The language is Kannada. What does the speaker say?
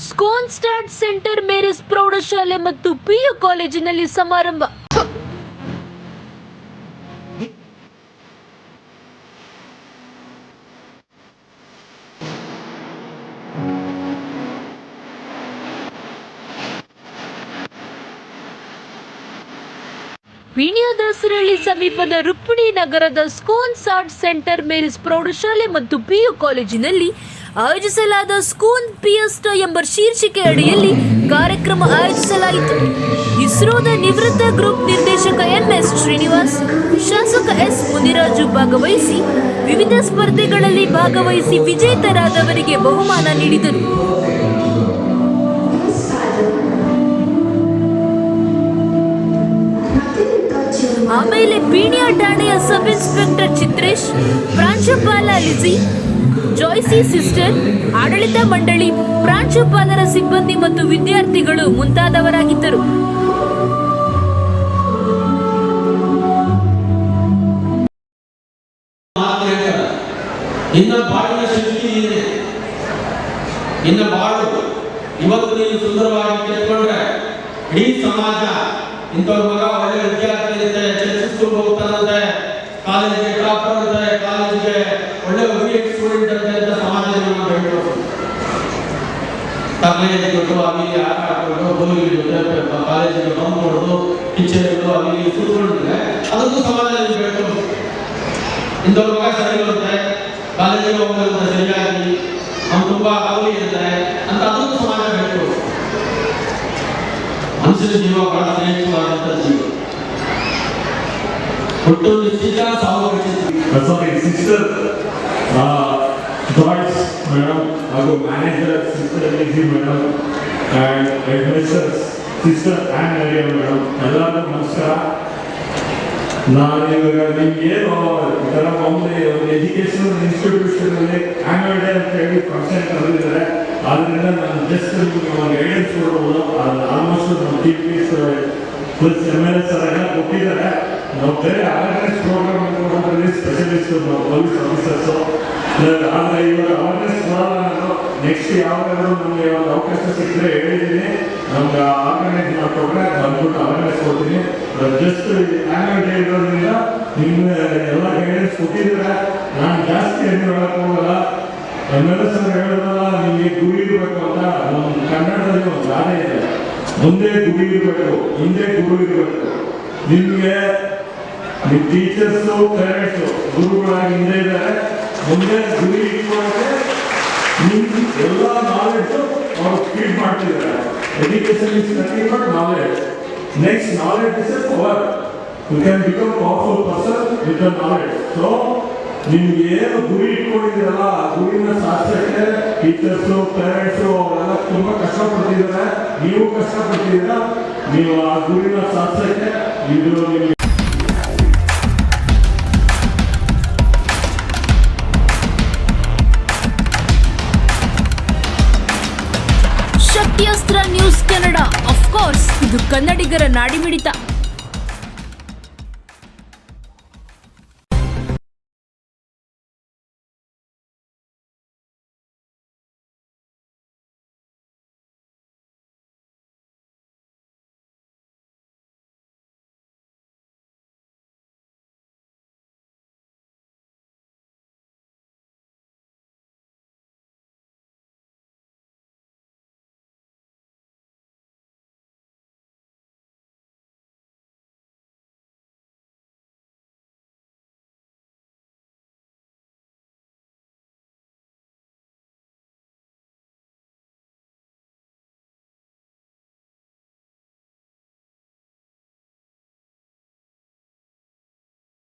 ಸ್ಕೋನ್ ಸ್ಟಾರ್ಟ್ ಸೆಂಟರ್ ಮೇರಿಸ್ ಪ್ರೌಢಶಾಲೆ ಮತ್ತು ಪಿಯು ಕಾಲೇಜಿನಲ್ಲಿ ಸಮಾರಂಭ. ಪೀಣ್ಯ ದಾಸರಹಳ್ಳಿ ಸಮೀಪದ ರುಕ್ಮಿಣಿ ನಗರದ ಸ್ಕೋನ್ ಸಾರ್ಟ್ ಸೆಂಟರ್ ಮೇರಿಸ್ ಪ್ರೌಢಶಾಲೆ ಮತ್ತು ಪಿಯು ಕಾಲೇಜಿನಲ್ಲಿ ಆಯೋಜಿಸಲಾದ ಸ್ಕೋನ್ ಫಿಯೆಸ್ಟಾ ಎಂಬ ಶೀರ್ಷಿಕೆ ಅಡಿಯಲ್ಲಿ ಕಾರ್ಯಕ್ರಮ ಆಯೋಜಿಸಲಾಯಿತು. ಇಸ್ರೋದ ನಿವೃತ್ತ ಗ್ರೂಪ್ ನಿರ್ದೇಶಕ NS ಶ್ರೀನಿವಾಸ್, ಶಾಸಕ S ಮುನಿರಾಜು ಭಾಗವಹಿಸಿ ವಿವಿಧ ಸ್ಪರ್ಧೆಗಳಲ್ಲಿ ಭಾಗವಹಿಸಿ ವಿಜೇತರಾದವರಿಗೆ ಬಹುಮಾನ ನೀಡಿದರು. ಆಮೇಲೆ ಪೀಣ್ಯ ಠಾಣೆಯ ಸಬ್ ಇನ್ಸ್ಪೆಕ್ಟರ್ ಚಿತ್ರೇಶ್, ಪ್ರಾಂಶುಪಾಲ ಲಿಜಿ, ಜಾಯ್ಸಿ ಸಿಸ್ಟರ್, ಆಡಳಿತ ಮಂಡಳಿ, ಪ್ರಾಂಶುಪಾಲರ ಸಿಬ್ಬಂದಿ ಮತ್ತು ವಿದ್ಯಾರ್ಥಿಗಳು ಮುಂತಾದವರಾಗಿದ್ದರು. ಇವತ್ತು ನೀನು ಸುಂದರವಾಗಿ ಕೆತ್ಕೊಂಡ್ರೆ ಇಡೀ ಸಮಾಜ ಇಂಥವ್ರ ಮಗ ಒಳ್ಳೆ ವಿದ್ಯಾರ್ಥಿ ಇರುತ್ತೆ, ಚರ್ಚಿಸ್ಕೊಂಡು ಹೋಗ್ತಾನಂತೆ, ಕಾಲೇಜಿಗೆ ಟಾಪರ್ ಅಂತೆ, ಕಾಲೇಜಿಗೆ ಒಳ್ಳೆ ಒಬ್ರಿಯೇಟ್ ಸ್ಟೂಡೆಂಟ್ ಅಂತೆ ಅಂತ ಸಮಾಜದಲ್ಲಿ ನಾವು ಹೇಳ್ಬೋದು. ಕಾಲೇಜಿಗೆ ಕೊಟ್ಟು ಅಲ್ಲಿ ಆಟ ಆಡ್ಕೊಂಡು ಹೋಗಿ ಕಾಲೇಜಿಗೆ ಬಂದ್ ಮಾಡೋದು, ಕಿಚನ್ಗಳು ಅಲ್ಲಿ ಕೂತ್ಕೊಂಡಿದ್ರೆ ಅದೊಂದು ಸಮಾಜದಲ್ಲಿ ಹೇಳ್ಬೋದು. ಇಂಥವ್ರ ಮಗ ಸರಿ ಬರುತ್ತೆ, ಕಾಲೇಜಿಗೆ ಹೋಗೋದಂತ ಸರಿಯಾಗಿ ಅವ್ನು ತುಂಬಾ ಅವಲಿ ಇರ್ತಾರೆ ಅಂತ ಅದೊಂದು ಸಮಾಜ ಹೇಳ್ಬೋದು. ಮನುಷ್ಯನ ಜೀವ ಬಹಳ ಶ್ರೇಷ್ಠವಾದಂತಹ ಜೀವ. ಒಟ್ಟು ನಿಶ್ಚಿತ ಸಾವು ಸಿಸ್ಟರ್ ಜಾಯ್ಸ್ ಮೇಡಮ್ ಹಾಗೂ manager sister Elizy madam and administrator sister and Maria madam, ಎಲ್ಲರಿಗೂ ನಮಸ್ಕಾರ. ನಾನು ಇವಾಗ ನಿಮ್ಗೇನು ಈ ಥರ ಒಂದು ಎಜುಕೇಶನಲ್ ಇನ್ಸ್ಟಿಟ್ಯೂಷನಲ್ಲಿ ಆ್ಯನ್ಯುವಲ್ ಡೇ ಅಂತ ಹೇಳಿ ಫಂಕ್ಷನ್ ಕರೆದಿದ್ದಾರೆ. ಆದ್ದರಿಂದ ನಾನು ಜಸ್ಟ್ ನಿಮಗೆ ಒಂದು ಗೈಡೆನ್ಸ್ ಕೊಡ್ಬೋದು. ಆಲ್ಮೋಸ್ಟ್ ನಮ್ಮ TPS ಪ್ಲಸ್ MLS ಎಲ್ಲ ಕೊಟ್ಟಿದ್ದಾರೆ. ನಾವು ಬೇರೆ ಅವೇರ್ನೆಸ್ ಪ್ರೋಗ್ರಾಮ್ ಕೊಡೋದ್ರಲ್ಲಿ ಸ್ಪೆಷಲಿಸ್ಟ್ ನಾವು ಪೊಲೀಸ್ ಆಫೀಸರ್ಸು. ಆದರೆ ಇವಾಗ ಅವೇರ್ನೆಸ್ ಕೊಡೋಲ್ಲ. ನಾನು ನೆಕ್ಸ್ಟ್ ಯಾವಾಗಾದ್ರೂ ನಮಗೆ ಒಂದು ಅವಕಾಶ ಸಿಕ್ಕರೆ ಹೇಳಿದ್ದೀನಿ, ನಮ್ಗೆ ಆರ್ಗನೈಸ್ ಮಾಡಿಕೊಟ್ರೆ ಬಂದ್ಬಿಟ್ಟು ಅವೇರ್ನೆಸ್ ಕೊಡ್ತೀನಿ. ಜಸ್ಟ್ ಆ್ಯನ್ಯುವಲ್ ಡೇ ಇರೋದ್ರಿಂದ ನಿಮ್ಗೆ ಎಲ್ಲ ಗೈಡೆನ್ಸ್ ಕೊಟ್ಟಿದ್ದಾರೆ. ನಾನು ಜಾಸ್ತಿ ಏನು ಹೇಳಕ್ ಹೋಗಲ್ಲ. MLS ಹೇಳಿದ್ರಲ್ಲ, ನಿಮಗೆ ಗುರಿ ಇರಬೇಕು ಅಂತ. ನಮ್ಮ ಕನ್ನಡದಲ್ಲಿ ಒಂದು ಗಾದೆ ಇದೆ, ಮುಂದೆ ಗುರಿ ಇರಬೇಕು, ಹಿಂದೆ ಗುರು ಇರಬೇಕು. ನಿಮಗೆ ನಿಮ್ಮ ಟೀಚರ್ಸು ಪೇರೆಂಟ್ಸು ಗುರುಗಳಾಗಿ ಹಿಂದೆ ಇದ್ದಾರೆ, ಮುಂದೆ ಗುರಿ ಇಟ್ಕೊಂಡ್ರೆ ನಿಮ್ಗೆ ಎಲ್ಲ ನಾಲೆಡ್ಜು ಅವರು ಫೀಡ್ ಮಾಡ್ತಿದ್ದಾರೆ. Education is nothing but knowledge. Next knowledge is a power. You can become powerful person with the knowledge. So ನಿಮ್ಗೆ ಏನು ಗುರಿ ಇಟ್ಕೊಂಡಿದ್ದೀರಲ್ಲ, ಆ ಗುರಿನ ಸಾಧಿಸಕ್ಕೆ ಟೀಚರ್ಸು ಪೇರೆಂಟ್ಸು ಅವರೆಲ್ಲ ತುಂಬಾ ಕಷ್ಟಪಡ್ತಿದ್ದಾರೆ. ನೀವು ಕಷ್ಟಪಡ್ತಿದ್ದೀರಾ, ನೀವು ಆ ಗುರಿನ ಸಾಧಿಸಕ್ಕೆ ಇದು ನಿಮಗೆ ಶಕ್ತಿಯಸ್ತ್ರ ನ್ಯೂಸ್ ಕನ್ನಡ. ಆಫ್ ಕೋರ್ಸ್, ಇದು ಕನ್ನಡಿಗರ ನಾಡಿಮಿಡಿತ.